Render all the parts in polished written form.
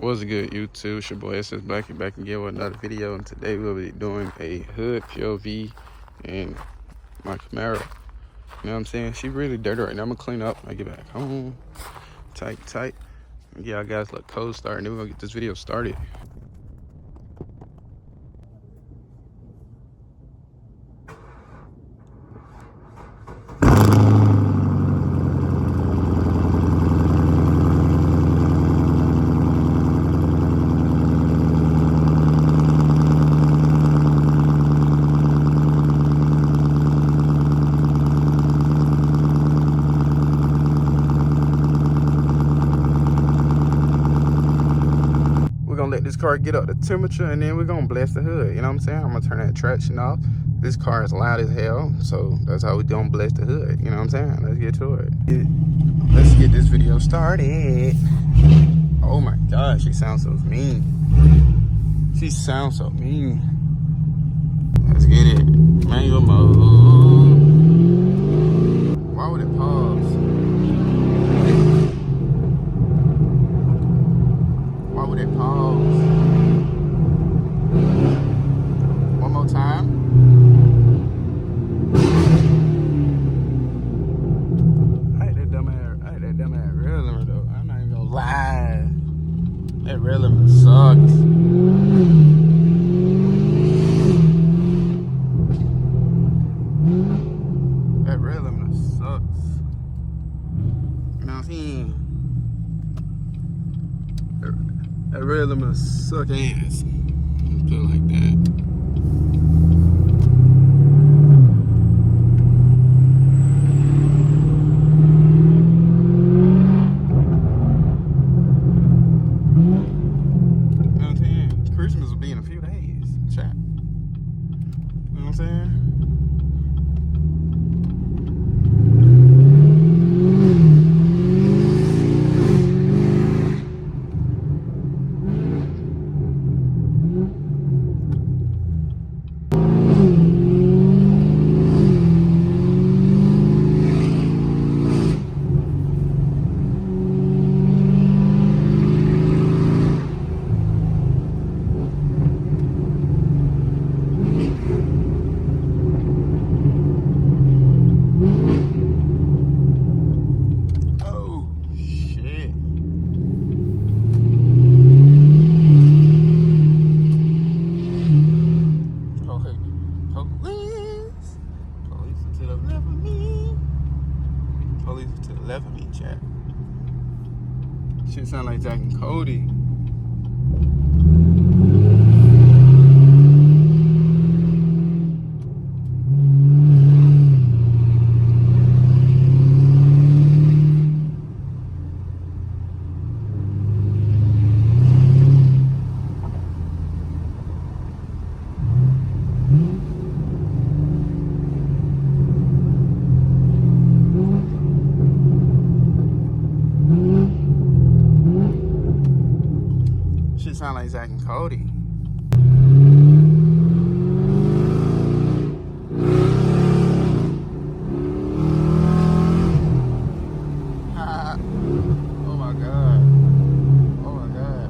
What's good, YouTube? It's your boy SS Blackie back again with another video, and today we'll be doing a hood POV in my Camaro. You know what I'm saying? She really dirty right now. I'm gonna clean up. I get back home. Tight. Yeah, I guys look cold start, and then we're gonna get this video started. Let this car get up the temperature, and then we're gonna bless the hood. You know what I'm saying? I'm gonna turn that traction off. This car is loud as hell, so that's how we don't bless the hood. You know what I'm saying? Let's get to it. Let's get this video started. Oh my God, she sounds so mean. She sounds so mean. Let's get it. Manual mode. Why would it pause? Why would it pause? One more time. I hate that dumb ass real limit though. I'm not even gonna lie. That real limit sucks. That real limit sucks. You know what I'm saying? That real limit suck ass. Feel like that. Christmas will be in a few days, chat. You know what I'm saying? Police to the left of me, chat. Shit sound like Jack and Cody. Sound like Zach and Cody. Oh my God. Oh my God.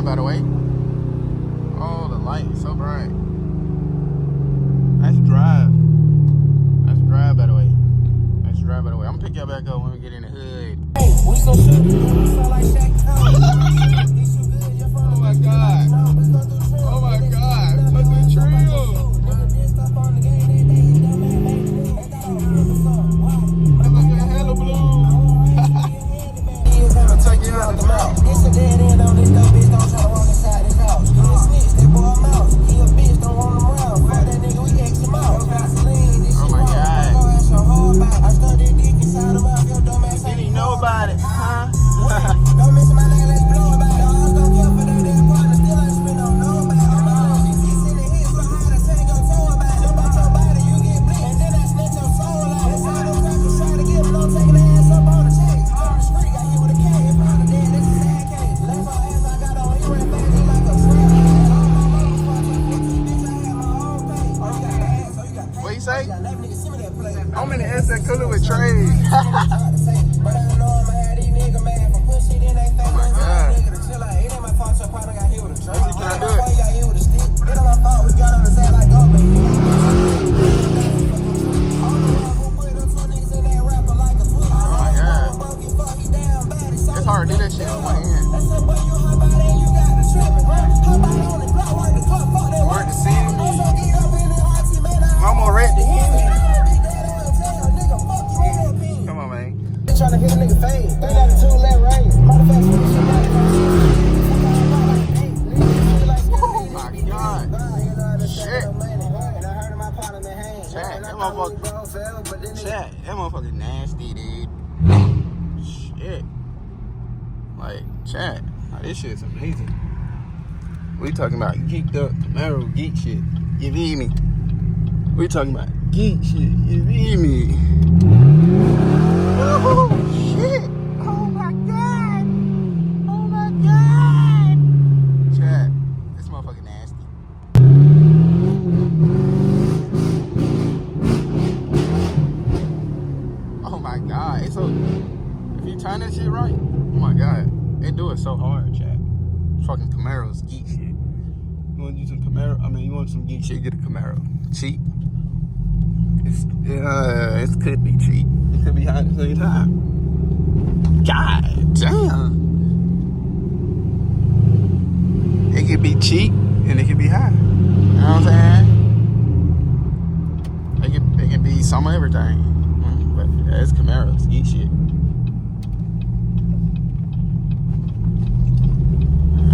By the way, oh, the light is so bright. Nice drive. By the way. I'm gonna pick y'all back up when we get in the hood. Hey, we so shoot. Like oh my God. Oh my God. Touch the trail. That's like a hella blue. I'll take you out the mouth. It's a dead end on this dumb bitch, don't try to walk inside this house. He a snitch, that boy a mouse. He a bitch, don't want him around. Fuck that nigga, we X him out. Oh my God. I studied dick inside of my dumb ass. Didn't know about it, huh? Word to see me. Mama ready to hit me. Come on, man. Trying to hit a nigga fade. 392 let rain. Oh my God. Shit. Chat, that motherfucker nasty, dude. Shit. Like, chat. Like, this shit's amazing. We talking about geeked up Camaro geek shit. You feel me? We talking about geek shit. You feel me? Oh shit! Oh my God! Oh my God! Chat, this motherfucker nasty. Oh my God! It's so. If you turn that shit right, oh my God, they do it so hard, chat. Fucking Camaro's geek shit. You want to do some Camaro? I mean, you want some geek shit? Get a Camaro. Cheap. It could be cheap. It could be high at the same time. God damn. It could be cheap and it could be high. You know what I'm saying? It can be some of everything. But yeah, it's Camaro's geek shit. You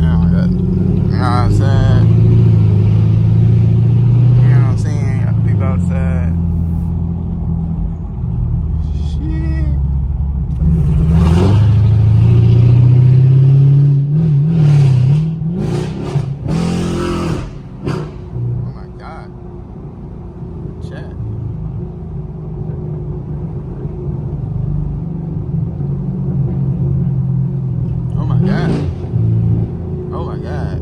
know what I'm saying? You know what I'm saying? Got the people outside. Shit. Oh my God. Chat. Oh my God. Oh my God.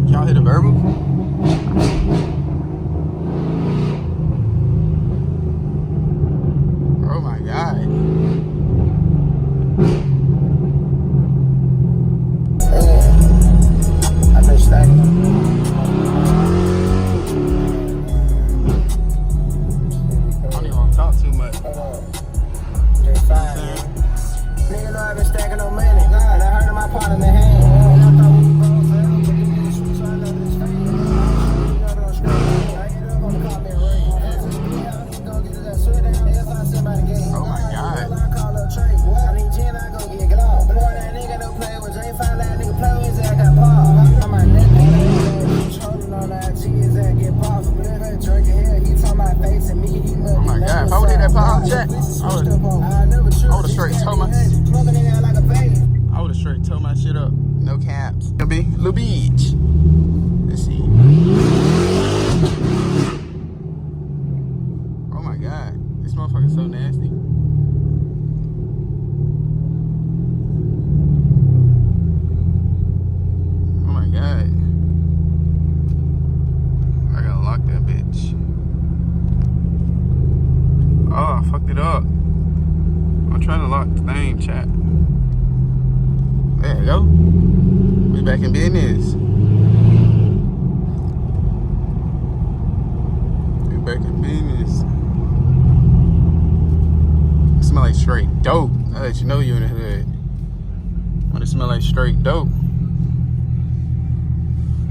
Y'all hit a verbal? Oh my God. I've been stacking. I don't even want to talk too much. Just fine. Nigga know I've been stacking no money. And I heard of my part in the hand. And I thought we were both forever, but these niggas shoot, so I know this fake. You know don't scream. I hit up on the comment ring. As a speed, I don't even go get that sweat down. If I send by the game. Oh my God. I call up Trey. I need gin, I go get Glock. Boy, that nigga don't play with J5, that nigga play with his ass, got paw. I'm my neck, holding on that cheese and get paw. For real, that jerky here, he talking my face and me, he look. Oh my God. If I would have that power chat, I would have straight told my shit up. No caps. It'll be Lil Beach. Let's see. Oh my God. This motherfucker's so nasty. Oh my God. I gotta lock that bitch. Oh, I fucked it up. I'm trying to lock the thing, chat. There you go. We back in business. We back in business. It smell like straight dope. I let you know you in the hood. When it smell like straight dope.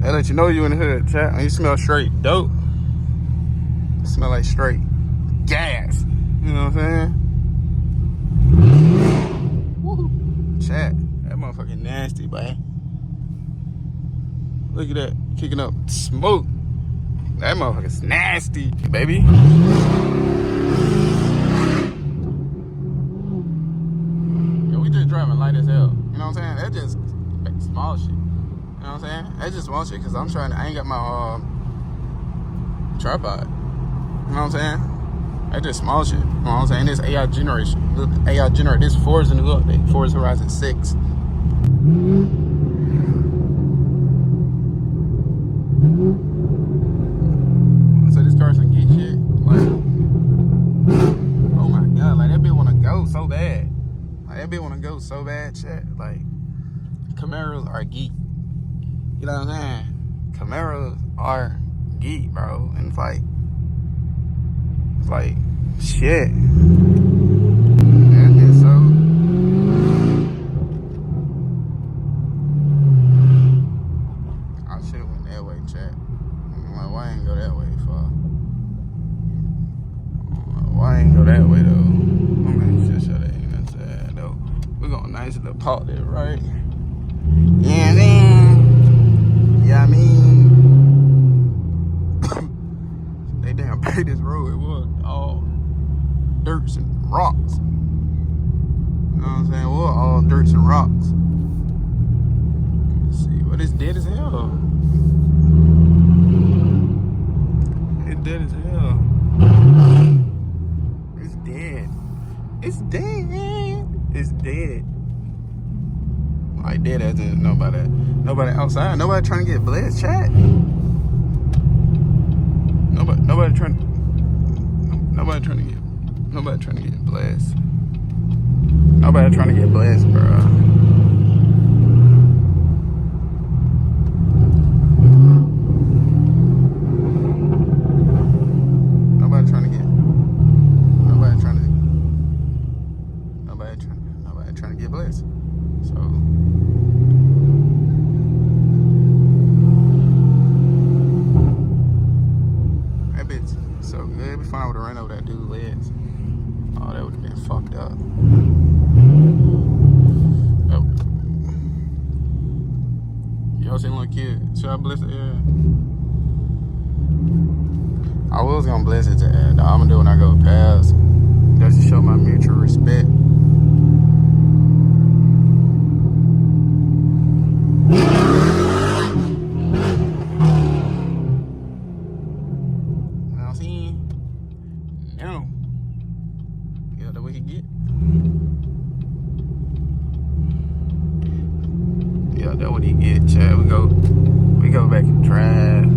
I let you know you in the hood, chat. When you smell straight dope, it smell like straight gas. You know what I'm saying? Woo. Chat. That motherfucking nasty, boy. Look at that. Kicking up smoke. That motherfucker's nasty, baby. Yo, we just driving light as hell. You know what I'm saying? That's just small shit. You know what I'm saying? That's just small shit because I ain't got my tripod. You know what I'm saying? That's just small shit. You know what I'm saying? This AI generation. AI generate. This Forza new update. Forza Horizon 6. So this car's some geek shit. Like, oh my God, like that bitch wanna go so bad. Like that bitch wanna go so bad, shit. Like Camaros are geek. You know what I'm saying? Camaros are geek, bro. And it's like Shit. That is so. I should have went that way, chat. Like, why I ain't go that way for? Why I ain't go that way though? I'm gonna just show that ain't nothing sad though. We're gonna nice little park there, right? Yeah, I mean, they damn paid this road. It was all dirts and rocks. You know what I'm saying? It was all dirts and rocks. Let's see, but it's dead as hell. It's dead as hell. It's dead. It's dead. It's dead. Like dead as in nobody outside. Nobody trying to get blessed, chat. Nobody trying to get blessed. Nobody trying to get blessed, bro. Nobody trying to get blessed. So that bitch so good. We found out would have ran over that dude's legs. Oh, that would have been fucked up. Oh. Y'all seen little kid? Should I bless it? Yeah. I was gonna bless it to add. I'm gonna do it when I go past. Just to show my mutual respect. What he get? Yeah, that's what he get, Chad. We go back and drive. You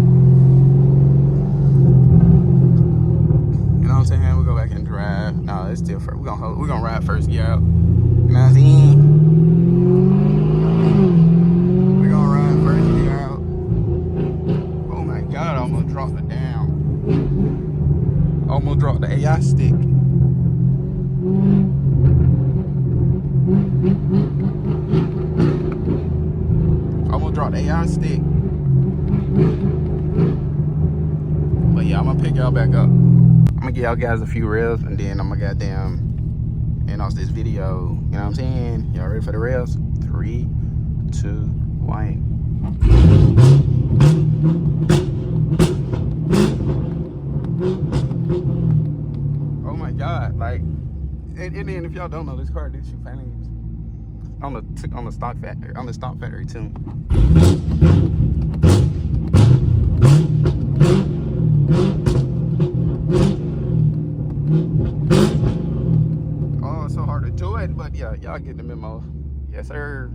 know what I'm saying? We go back and drive. No, it's still first. We're gonna ride first gear out. You know what I'm saying? We're gonna ride first gear out. Oh my god, I almost dropped it down. Almost dropped the AI stick. Almost dropped the AI stick. But yeah, I'm gonna pick y'all back up. I'm gonna give y'all guys a few revs and then I'm gonna goddamn end off this video. You know what I'm saying? Y'all ready for the revs? 3, 2, 1. Oh my god, like, and then if y'all don't know, this car did shoot flames on the stock factory too. Oh, it's so hard to do it, but yeah, y'all get the memo. Yes, sir.